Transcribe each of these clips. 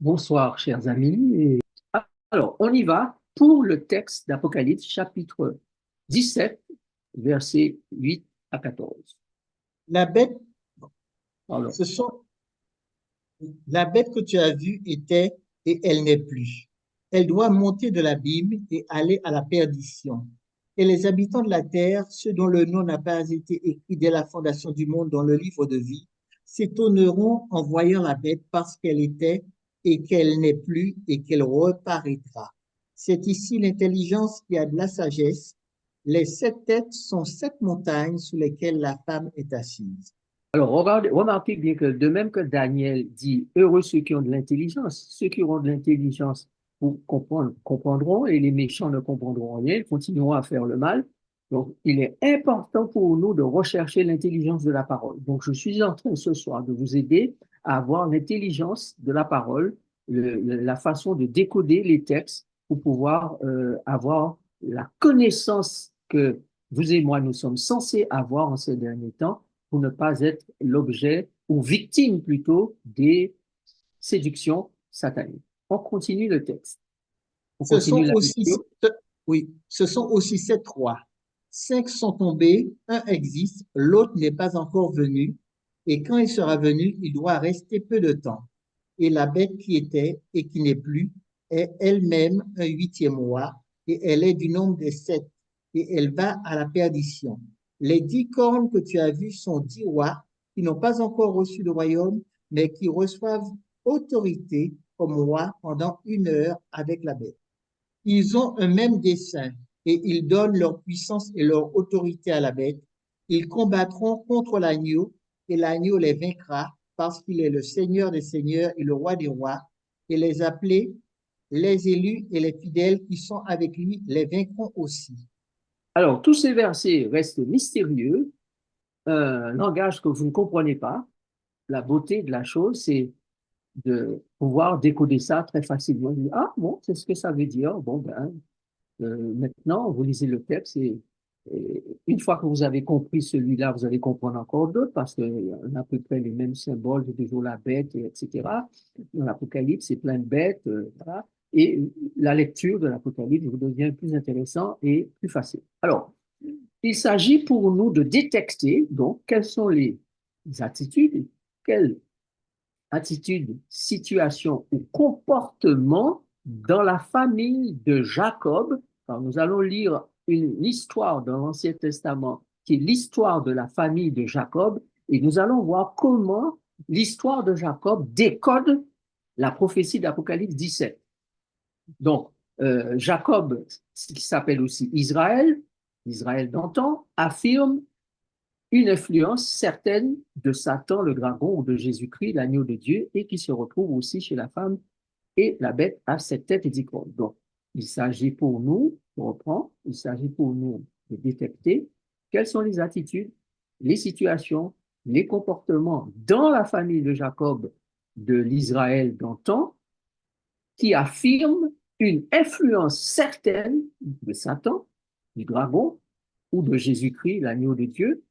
Bonsoir, chers amis. Alors, on y va pour le texte d'Apocalypse, chapitre 17, versets 8 à 14. La bête, Alors, ce sont, la bête que tu as vue était et elle n'est plus. Elle doit monter de l'abîme et aller à la perdition. Et les habitants de la terre, ceux dont le nom n'a pas été écrit dès la fondation du monde dans le livre de vie, s'étonneront en voyant la bête parce qu'elle était et qu'elle n'est plus et qu'elle reparaîtra. C'est ici l'intelligence qui a de la sagesse. Les sept têtes sont sept montagnes sur lesquelles la femme est assise. remarquez bien que de même que Daniel dit, heureux ceux qui ont de l'intelligence, ceux qui auront de l'intelligence pour comprendre, comprendront, et les méchants ne comprendront rien, ils continueront à faire le mal. Donc, il est important pour nous de rechercher l'intelligence de la parole. Donc, je suis en train ce soir de vous aider à avoir l'intelligence de la parole, la façon de décoder les textes pour pouvoir avoir la connaissance que vous et moi, nous sommes censés avoir en ces derniers temps pour ne pas être l'objet ou victime plutôt des séductions sataniques. On continue le texte. On Ce continue sont la aussi, lecture. oui, ce sont aussi sept rois. Cinq sont tombés, un existe, l'autre n'est pas encore venu, et quand il sera venu, il doit rester peu de temps. Et la bête qui était et qui n'est plus est elle-même un huitième roi, et elle est du nombre des sept, et elle va à la perdition. Les 10 cornes que tu as vues sont 10 rois qui n'ont pas encore reçu de royaume, mais qui reçoivent autorité comme roi pendant 1 heure avec la bête. Ils ont un même dessein et ils donnent leur puissance et leur autorité à la bête. Ils combattront contre l'agneau et l'agneau les vaincra parce qu'il est le Seigneur des seigneurs et le roi des rois. Et les appelés, les élus et les fidèles qui sont avec lui les vaincront aussi. Alors, tous ces versets restent mystérieux, un langage que vous ne comprenez pas. La beauté de la chose, c'est de pouvoir décoder ça très facilement. Ah bon, c'est ce que ça veut dire. Bon, ben, maintenant, vous lisez le texte et une fois que vous avez compris celui-là, vous allez comprendre encore d'autres parce qu'il y a à peu près les mêmes symboles, de toujours la bête, etc. Dans l'Apocalypse, c'est plein de bêtes, voilà. Et la lecture de l'Apocalypse vous devient plus intéressant et plus facile. Alors, il s'agit pour nous de détecter, donc, quelles sont les attitudes, quelles attitudes, situations ou comportements dans la famille de Jacob. Alors, nous allons lire une histoire dans l'Ancien Testament qui est l'histoire de la famille de Jacob et nous allons voir comment l'histoire de Jacob décode la prophétie d'Apocalypse 17. Donc, Jacob, qui s'appelle aussi Israël, Israël d'antan, affirme une influence certaine de Satan, le dragon, ou de Jésus-Christ, l'agneau de Dieu, et qui se retrouve aussi chez la femme et la bête à cette tête et 10 cornes. Donc, il s'agit pour nous, je reprends, il s'agit pour nous de détecter quelles sont les attitudes, les situations, les comportements dans la famille de Jacob de l'Israël d'antan qui affirment une influence certaine de Satan, du dragon, ou de Jésus-Christ, l'agneau de Dieu,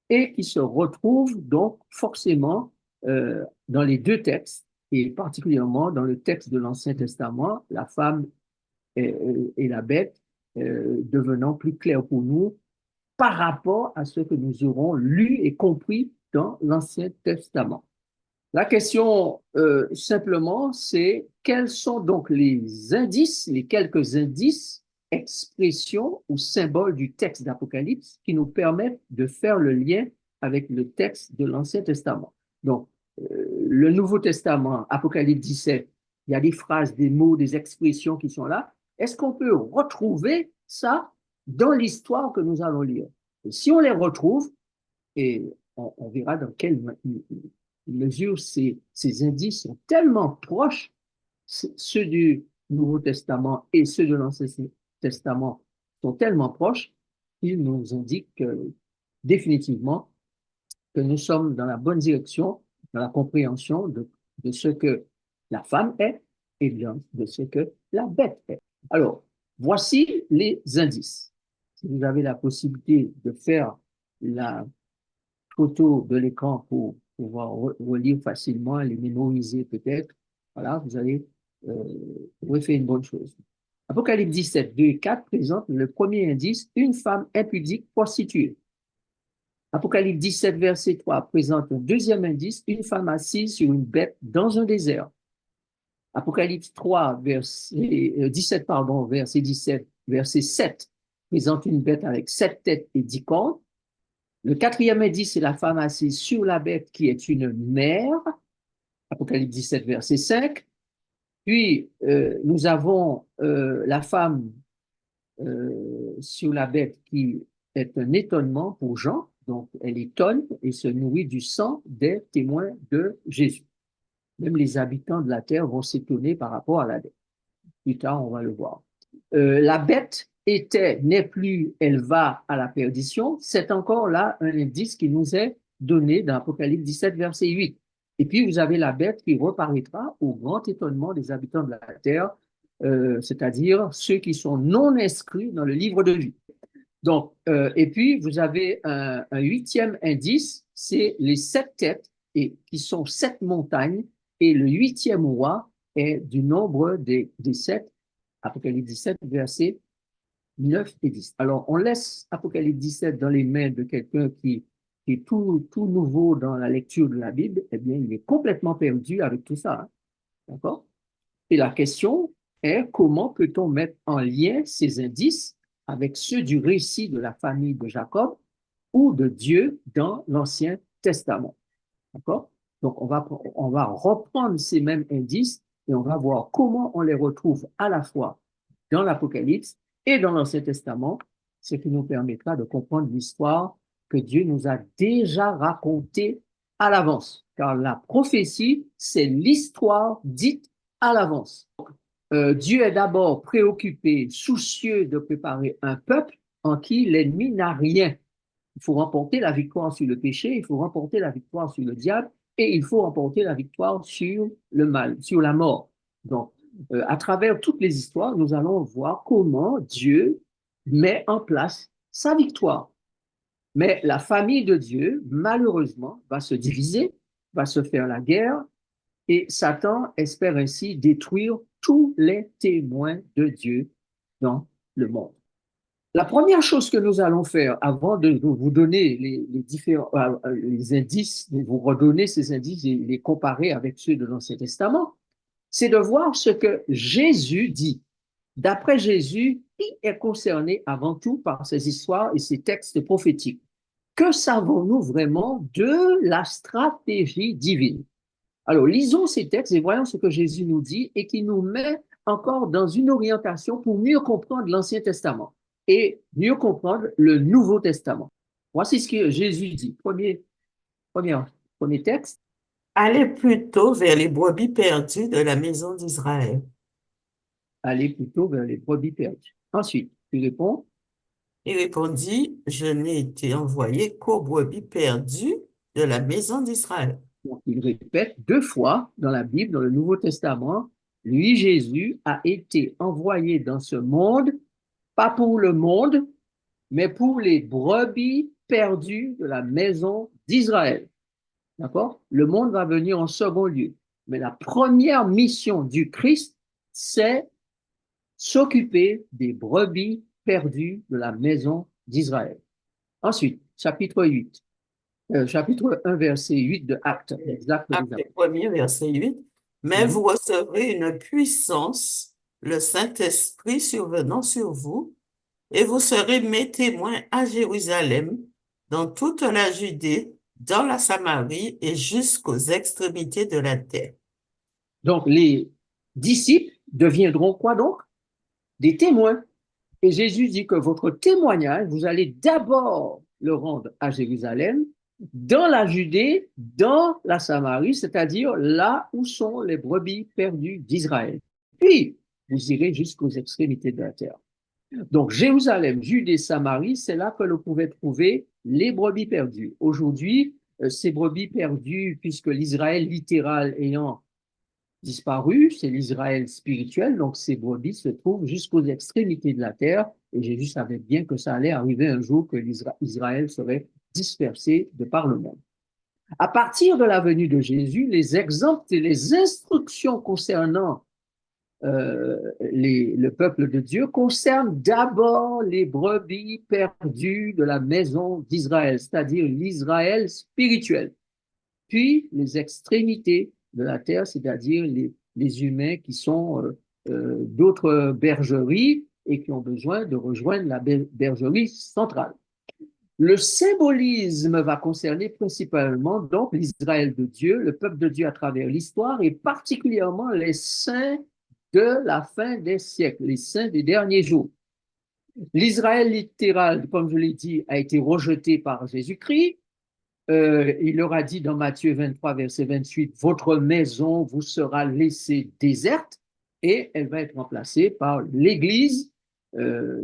et qui se retrouve donc forcément dans les deux textes, et particulièrement dans le texte de l'Ancien Testament, la femme et la bête devenant plus clair pour nous par rapport à ce que nous aurons lu et compris dans l'Ancien Testament. La question simplement, c'est quels sont donc les indices, les quelques indices, expressions ou symboles du texte d'Apocalypse qui nous permettent de faire le lien avec le texte de l'Ancien Testament. Donc, le Nouveau Testament, Apocalypse 17, il y a des phrases, des mots, des expressions qui sont là. Est-ce qu'on peut retrouver ça dans l'histoire que nous allons lire? Et si on les retrouve, et on verra dans quelle mesure ces indices sont tellement proches, ceux du Nouveau Testament et ceux de l'Ancien Testament sont tellement proches qu'ils nous indiquent définitivement que nous sommes dans la bonne direction, dans la compréhension de ce que la femme est et de ce que la bête est. Alors, voici les indices. Si vous avez la possibilité de faire la photo de l'écran pour pouvoir relire facilement, les mémoriser peut-être. Voilà, vous aurez fait une bonne chose. Apocalypse 17, 2 et 4 présente le premier indice, une femme impudique prostituée. Apocalypse 17, verset 3 présente un deuxième indice, une femme assise sur une bête dans un désert. Apocalypse 3, verset 17, pardon, verset 17, verset 7 présente une bête avec 7 têtes et 10 cornes. Le quatrième indice, c'est la femme assise sur la bête qui est une mère. Apocalypse 17, verset 5. Puis, nous avons la femme sur la bête qui est un étonnement pour Jean. Donc, elle étonne et se nourrit du sang des témoins de Jésus. Même les habitants de la terre vont s'étonner par rapport à la bête. Plus tard, on va le voir. La bête n'est plus, elle va à la perdition. C'est encore là un indice qui nous est donné dans Apocalypse 17, verset 8. Et puis, vous avez la bête qui reparaîtra au grand étonnement des habitants de la terre, c'est-à-dire ceux qui sont non inscrits dans le livre de vie. Donc, et puis, vous avez un huitième indice, c'est les 7 têtes, et qui sont 7 montagnes, et le huitième roi est du nombre des 7, Apocalypse 17, versets 9 et 10. Alors, on laisse Apocalypse 17 dans les mains de quelqu'un qui est tout nouveau dans la lecture de la Bible, eh bien, il est complètement perdu avec tout ça. Hein, d'accord? Et la question est, comment peut-on mettre en lien ces indices avec ceux du récit de la famille de Jacob ou de Dieu dans l'Ancien Testament? D'accord? Donc, on va reprendre ces mêmes indices et on va voir comment on les retrouve à la fois dans l'Apocalypse et dans l'Ancien Testament, ce qui nous permettra de comprendre l'histoire que Dieu nous a déjà racontée à l'avance. Car la prophétie, c'est l'histoire dite à l'avance. Dieu est d'abord préoccupé, soucieux de préparer un peuple en qui l'ennemi n'a rien. Il faut remporter la victoire sur le péché, il faut remporter la victoire sur le diable et il faut remporter la victoire sur le mal, sur la mort. Donc, à travers toutes les histoires, nous allons voir comment Dieu met en place sa victoire. Mais la famille de Dieu, malheureusement, va se diviser, va se faire la guerre et Satan espère ainsi détruire tous les témoins de Dieu dans le monde. La première chose que nous allons faire avant de vous donner les différents les indices, de vous redonner ces indices et les comparer avec ceux de l'Ancien Testament, c'est de voir ce que Jésus dit. D'après Jésus, qui est concerné avant tout par ces histoires et ces textes prophétiques? Que savons-nous vraiment de la stratégie divine? Alors, lisons ces textes et voyons ce que Jésus nous dit et qui nous met encore dans une orientation pour mieux comprendre l'Ancien Testament et mieux comprendre le Nouveau Testament. Voici ce que Jésus dit. Premier texte. Allez plutôt vers les brebis perdues de la maison d'Israël. Allez plutôt vers les brebis perdues. Ensuite, tu réponds. Il répondit, je n'ai été envoyé qu'aux brebis perdues de la maison d'Israël. Donc, il répète 2 fois dans la Bible, dans le Nouveau Testament, lui, Jésus, a été envoyé dans ce monde, pas pour le monde, mais pour les brebis perdues de la maison d'Israël. D'accord? Le monde va venir en second lieu. Mais la première mission du Christ, c'est s'occuper des brebis perdues de la maison d'Israël. Ensuite, chapitre 8. Chapitre 1, verset 8 de Actes. Acte 1er, verset 8. Mais vous recevrez une puissance, le Saint-Esprit survenant sur vous, et vous serez mes témoins à Jérusalem, dans toute la Judée, dans la Samarie et jusqu'aux extrémités de la terre. Donc, les disciples deviendront quoi donc? Des témoins. Et Jésus dit que votre témoignage, vous allez d'abord le rendre à Jérusalem, dans la Judée, dans la Samarie, c'est-à-dire là où sont les brebis perdues d'Israël. Puis, vous irez jusqu'aux extrémités de la terre. Donc, Jérusalem, Judée, Samarie, c'est là que l'on pouvait trouver les brebis perdues. Aujourd'hui, ces brebis perdues, puisque l'Israël littéral ayant disparu, c'est l'Israël spirituel, donc ces brebis se trouvent jusqu'aux extrémités de la terre, et Jésus savait bien que ça allait arriver un jour que l'Israël serait dispersé de par le monde. À partir de la venue de Jésus, les exemples et les instructions concernant le peuple de Dieu concernent d'abord les brebis perdues de la maison d'Israël, c'est-à-dire l'Israël spirituel, puis les extrémités de la terre, c'est-à-dire les humains qui sont d'autres bergeries et qui ont besoin de rejoindre la bergerie centrale. Le symbolisme va concerner principalement donc l'Israël de Dieu, le peuple de Dieu à travers l'histoire et particulièrement les saints de la fin des siècles, les saints des derniers jours. L'Israël littéral, comme je l'ai dit, a été rejeté par Jésus-Christ. Il leur a dit dans Matthieu 23, verset 28, « Votre maison vous sera laissée déserte et elle va être remplacée par l'Église. »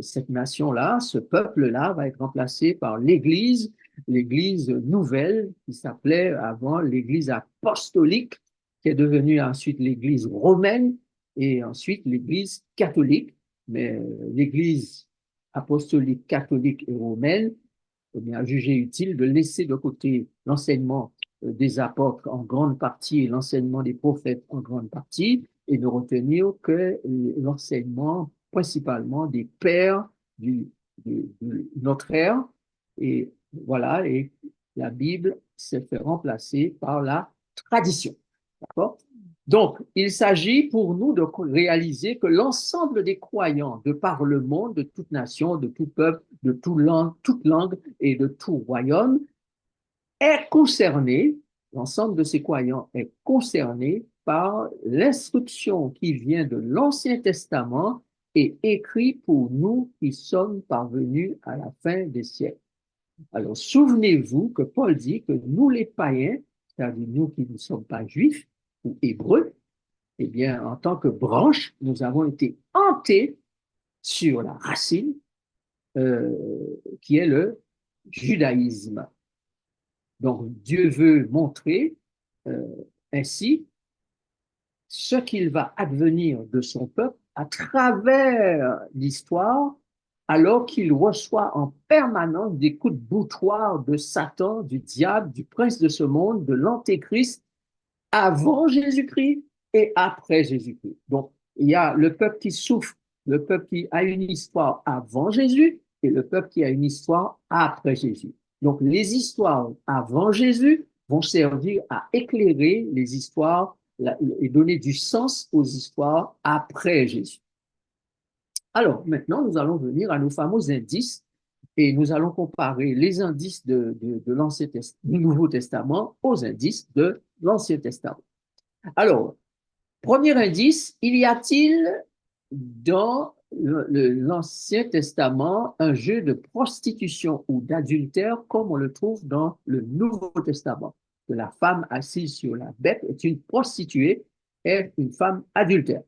Cette nation-là, ce peuple-là va être remplacé par l'Église nouvelle qui s'appelait avant l'Église apostolique, qui est devenue ensuite l'Église romaine et ensuite l'Église catholique. Mais l'Église apostolique, catholique et romaine a jugé utile de laisser de côté l'enseignement des apôtres en grande partie et l'enseignement des prophètes en grande partie et de retenir que l'enseignement principalement des pères de notre ère. Et voilà, et la Bible s'est fait remplacer par la tradition. D'accord? Donc, il s'agit pour nous de réaliser que l'ensemble des croyants de par le monde, de toute nation, de tout peuple, de toute langue et de tout royaume est concerné, l'ensemble de ces croyants est concerné par l'instruction qui vient de l'Ancien Testament et écrit pour nous qui sommes parvenus à la fin des siècles. Alors, souvenez-vous que Paul dit que nous les païens, c'est-à-dire nous qui ne sommes pas juifs ou hébreux, eh bien, en tant que branche, nous avons été hantés sur la racine qui est le judaïsme. Donc, Dieu veut montrer ainsi ce qu'il va advenir de son peuple à travers l'histoire, alors qu'il reçoit en permanence des coups de boutoir de Satan, du diable, du prince de ce monde, de l'antéchrist, avant Jésus-Christ et après Jésus-Christ. Donc, il y a le peuple qui souffre, le peuple qui a une histoire avant Jésus et le peuple qui a une histoire après Jésus. Donc, les histoires avant Jésus vont servir à éclairer les histoires et donner du sens aux histoires après Jésus. Alors, maintenant, nous allons venir à nos fameux indices et nous allons comparer les indices du Nouveau Testament aux indices de l'Ancien Testament. Alors, premier indice, y a-t-il dans l'Ancien Testament un jeu de prostitution ou d'adultère comme on le trouve dans le Nouveau Testament? Que la femme assise sur la bête est une prostituée, est une femme adultère.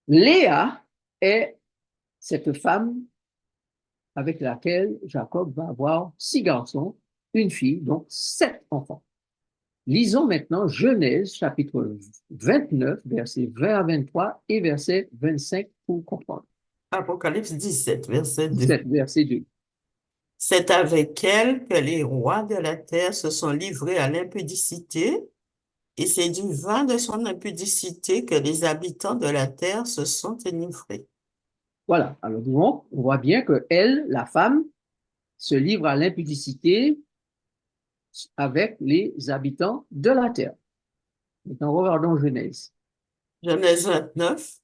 Léa est cette femme avec laquelle Jacob va avoir 6 garçons, une fille, donc 7 enfants. Lisons maintenant Genèse, chapitre 29, versets 20 à 23 et verset 25 pour comprendre. Apocalypse 17, verset 2. 17, verset 2. C'est avec elle que les rois de la terre se sont livrés à l'impudicité, et c'est du vin de son impudicité que les habitants de la terre se sont enivrés. Voilà, alors donc, on voit bien que elle, la femme, se livre à l'impudicité avec les habitants de la terre. Maintenant, regardons Genèse. Genèse 29,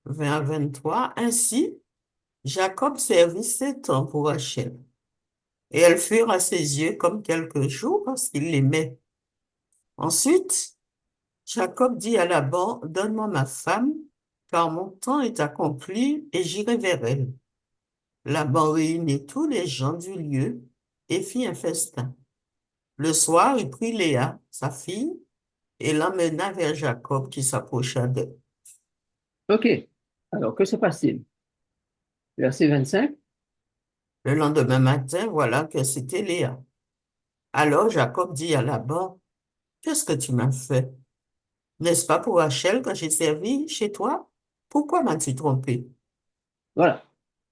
20 à 23. Ainsi, Jacob servit 7 ans pour Rachel, et elles furent à ses yeux comme quelques jours parce qu'il l'aimait. Ensuite, Jacob dit à Laban, « Donne-moi ma femme, car mon temps est accompli et j'irai vers elle. » Laban réunit tous les gens du lieu et fit un festin. Le soir, il prit Léa, sa fille, et l'emmena vers Jacob qui s'approcha d'elle. OK, alors que se passe-t-il? Verset 25. Le lendemain matin, voilà que c'était Léa. Alors Jacob dit à Laban, « Qu'est-ce que tu m'as fait? N'est-ce pas pour Rachel que j'ai servi chez toi? Pourquoi m'as-tu trompé? » Voilà.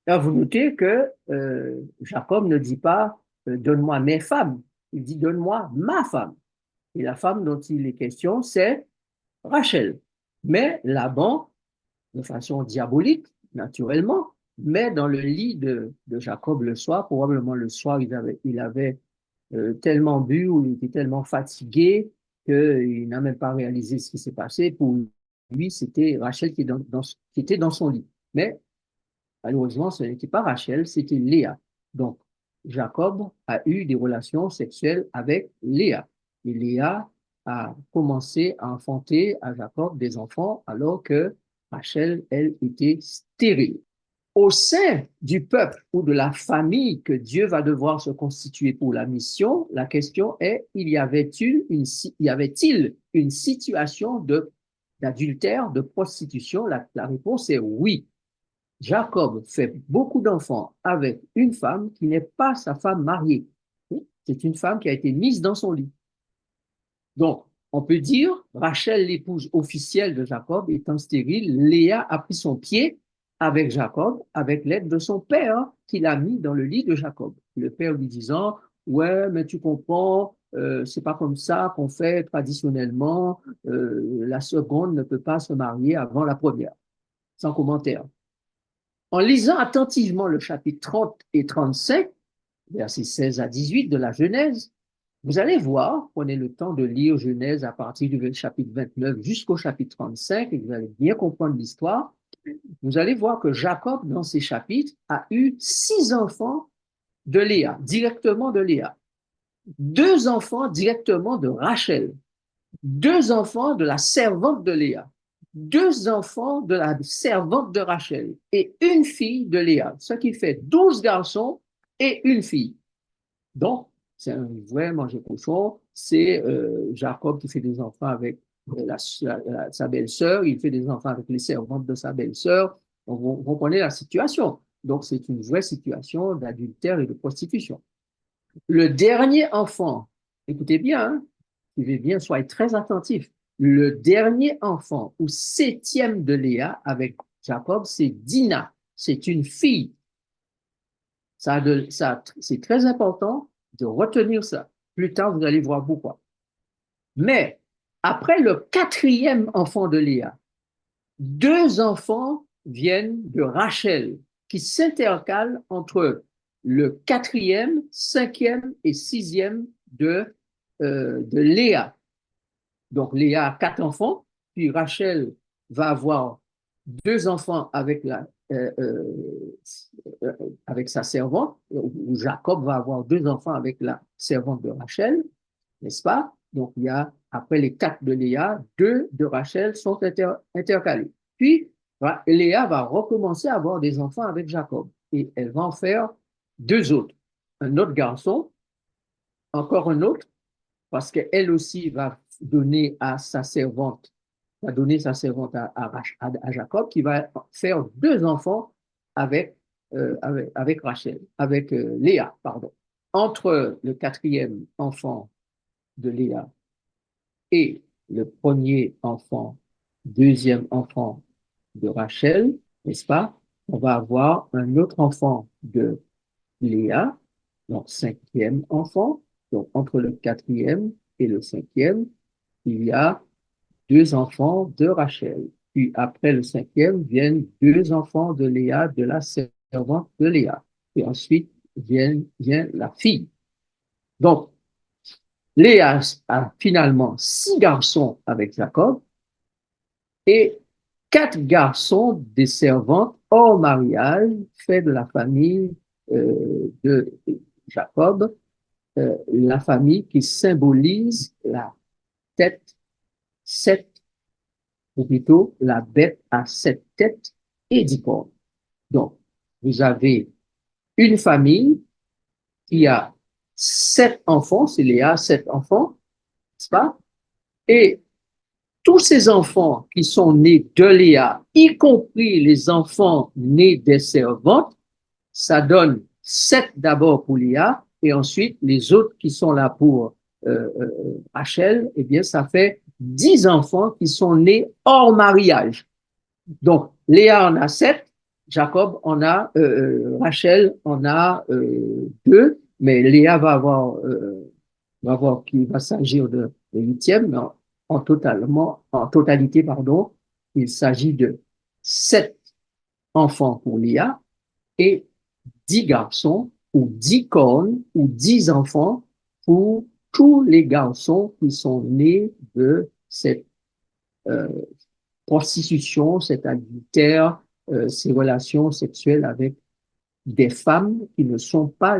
Là, vous notez que Jacob ne dit pas donne-moi mes femmes. Il dit, donne-moi ma femme. Et la femme dont il est question, c'est Rachel. Mais Laban, de façon diabolique, naturellement, met dans le lit de Jacob le soir, probablement le soir, il avait tellement bu ou il était tellement fatigué qu'il n'a même pas réalisé ce qui s'est passé. Pour lui, c'était Rachel qui était dans son lit. Mais malheureusement, ce n'était pas Rachel, c'était Léa. Donc, Jacob a eu des relations sexuelles avec Léa. Et Léa a commencé à enfanter à Jacob des enfants alors que Rachel, elle, était stérile. Au sein du peuple ou de la famille que Dieu va devoir se constituer pour la mission, la question est, y avait-il une situation d'adultère, de prostitution? La réponse est oui. Jacob fait beaucoup d'enfants avec une femme qui n'est pas sa femme mariée. C'est une femme qui a été mise dans son lit. Donc, on peut dire, Rachel, l'épouse officielle de Jacob, étant stérile, Léa a pris son pied avec Jacob, avec l'aide de son père, qui l'a mis dans le lit de Jacob. Le père lui disant, ouais, mais tu comprends, c'est pas comme ça qu'on fait traditionnellement, la seconde ne peut pas se marier avant la première. Sans commentaire. En lisant attentivement le chapitre 30 et 35, versets 16 à 18 de la Genèse, vous allez voir, prenez le temps de lire Genèse à partir du chapitre 29 jusqu'au chapitre 35, et vous allez bien comprendre l'histoire. Vous allez voir que Jacob, dans ces chapitres, a eu 6 enfants de Léa, directement de Léa, 2 enfants directement de Rachel, 2 enfants de la servante de Léa, 2 enfants de la servante de Rachel et une fille de Léa, ce qui fait 12 garçons et une fille. Donc, c'est un vrai manger cochon. C'est Jacob qui fait des enfants avec sa belle-sœur, il fait des enfants avec les servantes de sa belle-sœur. Vous comprenez la situation. Donc, c'est une vraie situation d'adultère et de prostitution. Le dernier enfant, écoutez bien, hein, suivez bien, soyez très attentifs. Le dernier enfant ou 7e de Léa avec Jacob, c'est Dina. C'est une fille. C'est très important de retenir ça. Plus tard, vous allez voir pourquoi. Mais après le 4e enfant de Léa, 2 enfants viennent de Rachel qui s'intercalent entre le 4e, 5e et 6e de Léa. Donc Léa a 4 enfants, puis Rachel va avoir 2 enfants avec sa servante, ou Jacob va avoir 2 enfants avec la servante de Rachel, n'est-ce pas? Donc il y a, après les 4 de Léa, 2 de Rachel sont intercalés. Puis Léa va recommencer à avoir des enfants avec Jacob, et elle va en faire 2 autres. Un autre garçon, encore un autre, parce qu'elle aussi va donner sa servante à Jacob, qui va faire 2 enfants avec Rachel, avec Léa, pardon. Entre le 4e enfant de Léa et le 1er enfant, 2e enfant de Rachel, n'est-ce pas? On va avoir un autre enfant de Léa, donc 5e enfant. Donc entre le 4e et le 5e, il y a 2 enfants de Rachel. Puis après le 5e viennent 2 enfants de Léa, de la servante de Léa. Et ensuite vient la fille. Donc, Léa a finalement 6 garçons avec Jacob et 4 garçons des servantes hors mariage, fait de la famille de Jacob, la famille qui symbolise la tête, 7, ou plutôt la bête à 7 têtes et 10 cornes. Donc, vous avez une famille qui a 7 enfants, c'est Léa, 7 enfants, n'est-ce pas? Et tous ces enfants qui sont nés de Léa, y compris les enfants nés des servantes, ça donne 7 d'abord pour Léa, et ensuite les autres qui sont là pour Rachel, eh bien, ça fait 10 enfants qui sont nés hors mariage. Donc, Léa en a 7, Jacob en a, Rachel en a 2, mais Léa va avoir qu'il va s'agir de huitième, mais en totalité, pardon, il s'agit de 7 enfants pour Léa et 10 garçons ou 10 cornes ou 10 enfants pour tous les garçons qui sont nés de cette euh, prostitution, cet adultère, ces relations sexuelles avec des femmes qui ne sont pas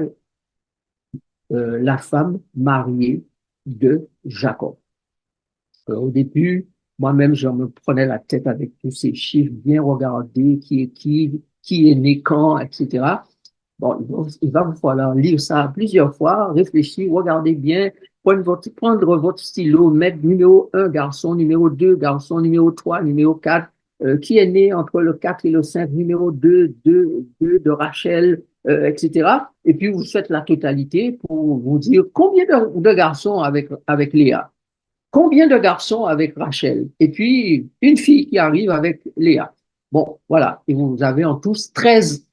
la femme mariée de Jacob. Au début, moi-même, je me prenais la tête avec tous ces chiffres, bien regarder qui est né quand, etc. Bon, il va vous falloir lire ça plusieurs fois, réfléchir, regardez bien, prendre votre stylo, mettre numéro 1 garçon, numéro 2 garçon, numéro 3, numéro 4, qui est né entre le 4 et le 5, numéro 2 de Rachel, etc. Et puis vous faites la totalité pour vous dire combien de garçons avec Léa, combien de garçons avec Rachel, et puis une fille qui arrive avec Léa. Bon, voilà. Et vous avez en tous 13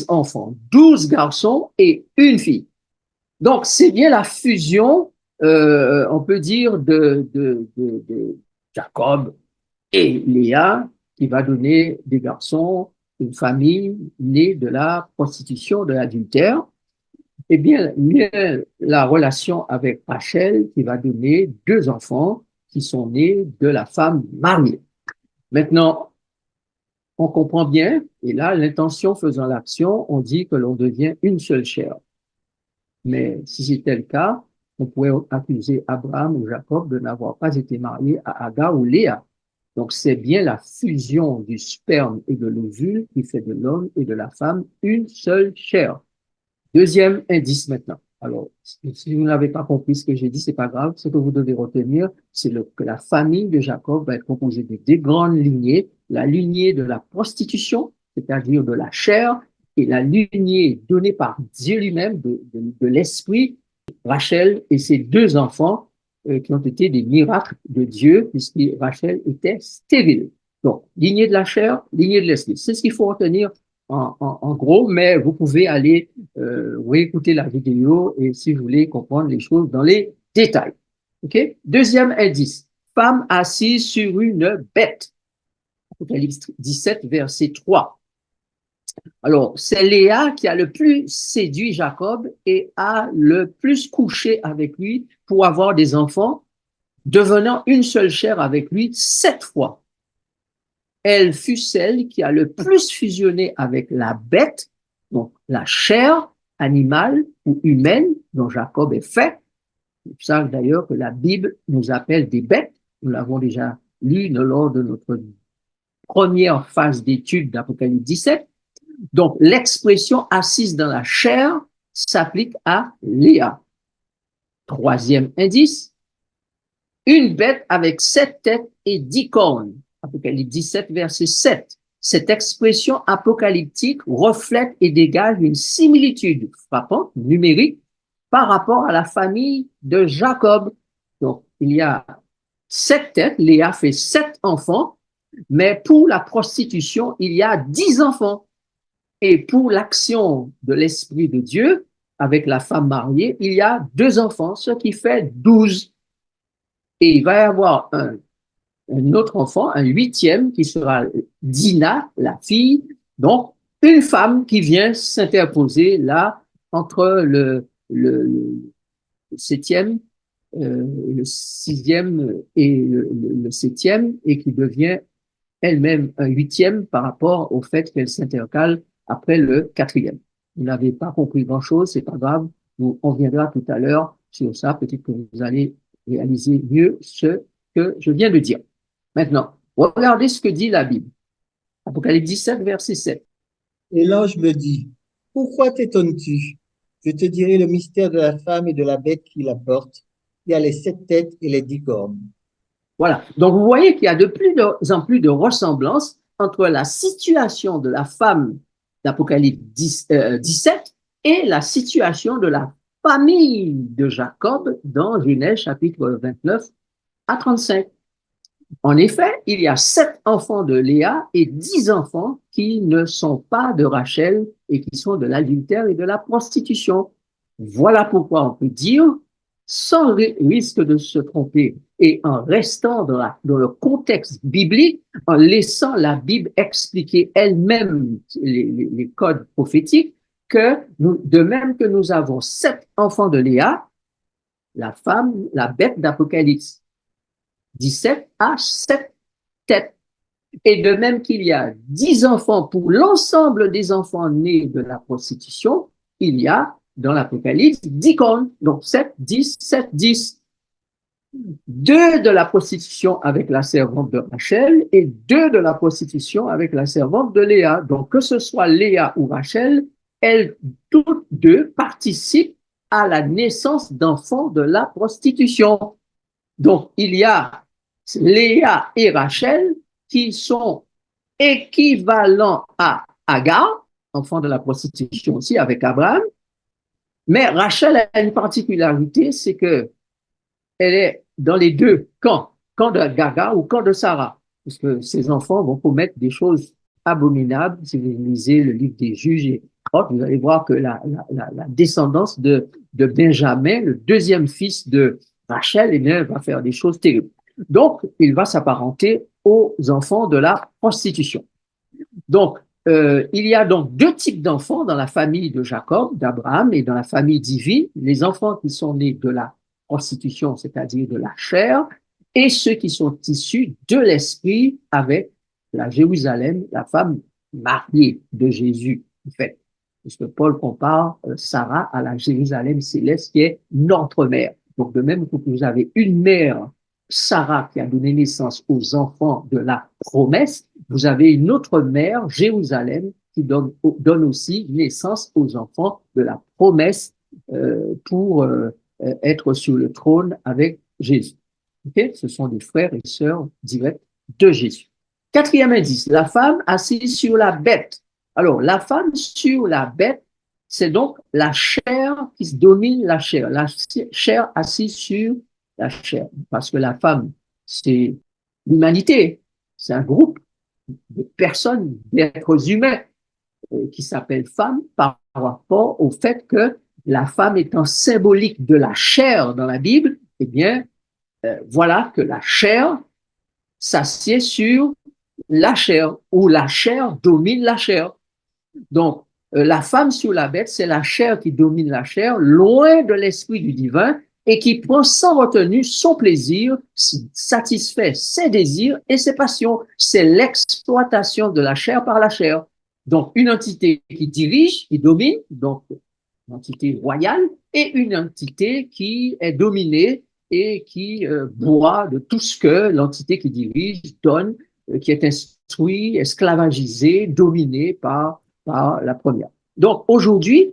enfants, 12 garçons et une fille. Donc, c'est bien la fusion, on peut dire, de Jacob et Léa qui va donner des garçons, une famille née de la prostitution, de l'adultère. Eh bien, la relation avec Rachel qui va donner 2 enfants qui sont nés de la femme mariée. Maintenant, on comprend bien, et là, l'intention faisant l'action, on dit que l'on devient une seule chair. Mais si c'était le cas, on pourrait accuser Abraham ou Jacob de n'avoir pas été mariés à Agar ou Léa. Donc, c'est bien la fusion du sperme et de l'ovule qui fait de l'homme et de la femme une seule chair. Deuxième indice maintenant. Alors, si vous n'avez pas compris ce que j'ai dit, c'est pas grave. Ce que vous devez retenir, c'est que la famille de Jacob va être composée de deux grandes lignées. La lignée de la prostitution, c'est-à-dire de la chair, et la lignée donnée par Dieu lui-même de l'esprit, Rachel et ses 2 enfants qui ont été des miracles de Dieu puisque Rachel était stérile. Donc, lignée de la chair, lignée de l'esprit. C'est ce qu'il faut retenir en gros, mais vous pouvez aller réécouter la vidéo et si vous voulez comprendre les choses dans les détails. OK? Deuxième indice, femme assise sur une bête. Apocalypse 17, verset 3. Alors, c'est Léa qui a le plus séduit Jacob et a le plus couché avec lui pour avoir des enfants, devenant une seule chair avec lui 7 fois. Elle fut celle qui a le plus fusionné avec la bête, donc la chair animale ou humaine dont Jacob est fait. C'est pour ça d'ailleurs que la Bible nous appelle des bêtes. Nous l'avons déjà lu lors de notre première phase d'étude d'Apocalypse 17. Donc l'expression assise dans la chair s'applique à Léa. Troisième indice, une bête avec 7 têtes et 10 cornes. Apocalypse 17, verset 7. Cette expression apocalyptique reflète et dégage une similitude frappante, numérique, par rapport à la famille de Jacob. Donc, il y a 7 têtes, Léa fait 7 enfants, mais pour la prostitution, il y a 10 enfants. Et pour l'action de l'Esprit de Dieu, avec la femme mariée, il y a 2 enfants, ce qui fait 12. Et il va y avoir un autre enfant, un 8e, qui sera Dina, la fille. Donc, une femme qui vient s'interposer là entre le 7e, le 6e et le 7e, et qui devient elle-même un 8e par rapport au fait qu'elle s'intercale après le 4e. Vous n'avez pas compris grand-chose, c'est pas grave. On viendra tout à l'heure sur ça. Peut-être que vous allez réaliser mieux ce que je viens de dire. Maintenant, regardez ce que dit la Bible. Apocalypse 17, verset 7. Et l'ange me dit, pourquoi t'étonnes-tu? Je te dirai le mystère de la femme et de la bête qui la porte. Il y a les 7 têtes et les 10 cornes. Voilà. Donc, vous voyez qu'il y a de plus en plus de ressemblances entre la situation de la femme d'Apocalypse 17 et la situation de la famille de Jacob dans Genèse chapitre 29 à 35. En effet, il y a 7 enfants de Léa et 10 enfants qui ne sont pas de Rachel et qui sont de l'adultère et de la prostitution. Voilà pourquoi on peut dire sans risque de se tromper et en restant dans le contexte biblique, en laissant la Bible expliquer elle-même les codes prophétiques, que nous, de même que nous avons 7 enfants de Léa, la femme, la bête d'Apocalypse 17 a 7 têtes. Et de même qu'il y a 10 enfants pour l'ensemble des enfants nés de la prostitution, il y a dans l'Apocalypse 10 cornes. Donc 7, 10, 7, 10. 2 de la prostitution avec la servante de Rachel et 2 de la prostitution avec la servante de Léa. Donc que ce soit Léa ou Rachel, elles toutes deux participent à la naissance d'enfants de la prostitution. Donc il y a Léa et Rachel qui sont équivalents à Agar, enfant de la prostitution aussi avec Abraham. Mais Rachel a une particularité, c'est que elle est dans les deux camps, camp de Gaga ou camp de Sarah, parce que ces enfants vont commettre des choses abominables. Si vous lisez le livre des Juges et autres, vous allez voir que la descendance de Benjamin, le deuxième fils de Rachel, eh bien, va faire des choses terribles. Donc, il va s'apparenter aux enfants de la prostitution. Donc, il y a donc 2 types d'enfants dans la famille de Jacob, d'Abraham et dans la famille divine. Les enfants qui sont nés de la prostitution, c'est-à-dire de la chair, et ceux qui sont issus de l'esprit avec la Jérusalem, la femme mariée de Jésus, en fait. Parce que Paul compare Sarah à la Jérusalem céleste qui est notre mère. Donc, de même que vous avez une mère, Sarah, qui a donné naissance aux enfants de la promesse, vous avez une autre mère, Jérusalem, qui donne aussi naissance aux enfants de la promesse pour être sur le trône avec Jésus. Okay? Ce sont des frères et sœurs directs de Jésus. 4e indice, la femme assise sur la bête. Alors, la femme sur la bête, c'est donc la chair qui domine la chair assise sur la chair. Parce que la femme, c'est l'humanité, c'est un groupe de personnes, d'êtres humains qui s'appellent femmes par rapport au fait que la femme étant symbolique de la chair dans la Bible, eh bien, voilà que la chair s'assied sur la chair, ou la chair domine la chair. Donc, la femme sur la bête, c'est la chair qui domine la chair, loin de l'esprit du divin, et qui prend sans retenue son plaisir, satisfait ses désirs et ses passions. C'est l'exploitation de la chair par la chair. Donc, une entité qui dirige, qui domine, donc une entité royale, et une entité qui est dominée et qui boit de tout ce que l'entité qui dirige donne, qui est instruit, esclavagisé, dominé par la première. Donc, aujourd'hui,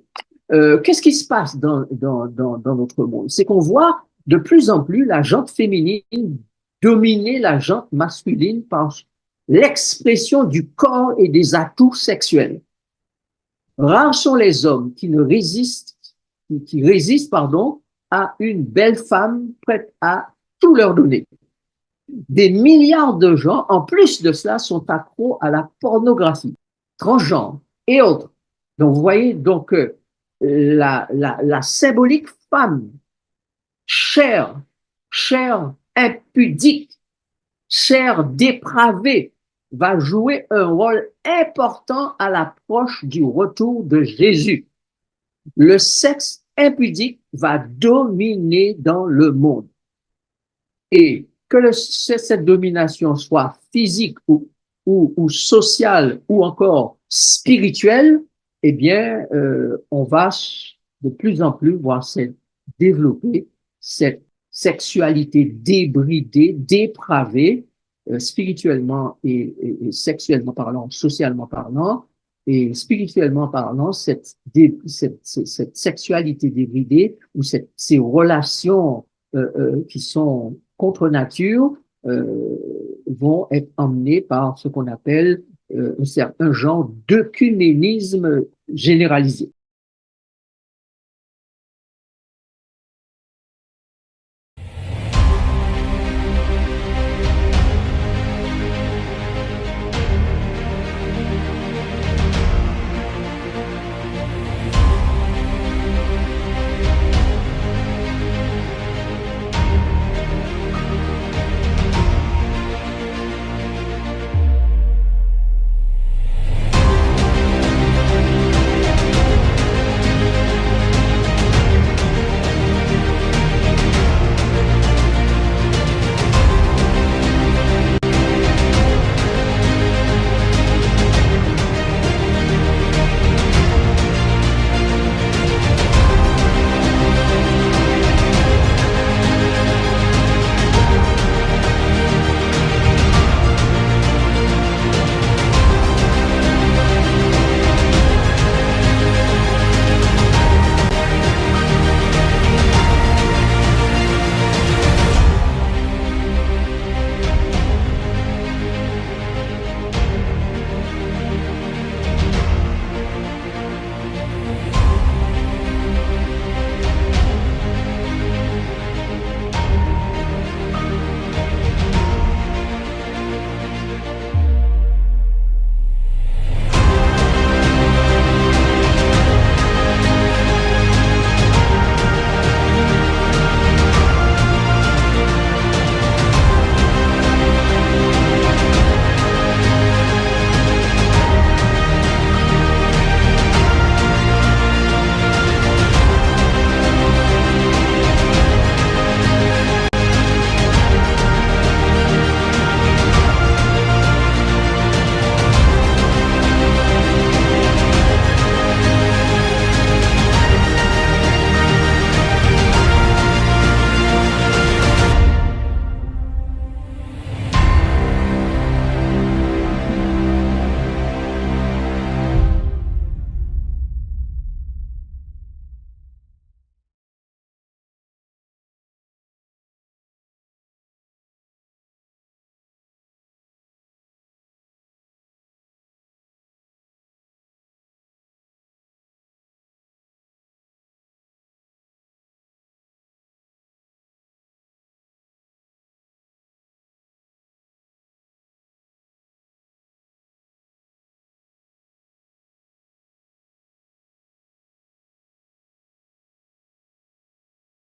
qu'est-ce qui se passe dans notre monde? C'est qu'on voit de plus en plus la jante féminine dominer la jante masculine par l'expression du corps et des atouts sexuels. Rares sont les hommes qui résistent à une belle femme prête à tout leur donner. Des milliards de gens, en plus de cela, sont accros à la pornographie, transgenre et autres. Donc, vous voyez, donc, la symbolique femme, chair impudique, chair dépravée, va jouer un rôle important à l'approche du retour de Jésus. Le sexe impudique va dominer dans le monde. Et que cette domination soit physique ou sociale ou encore spirituelle, eh bien, on va de plus en plus voir développer cette sexualité débridée, dépravée, spirituellement et sexuellement parlant, socialement parlant, et spirituellement parlant, cette sexualité débridée ou ces relations qui sont contre nature vont être emmenées par ce qu'on appelle un genre d'œcuménisme généralisé.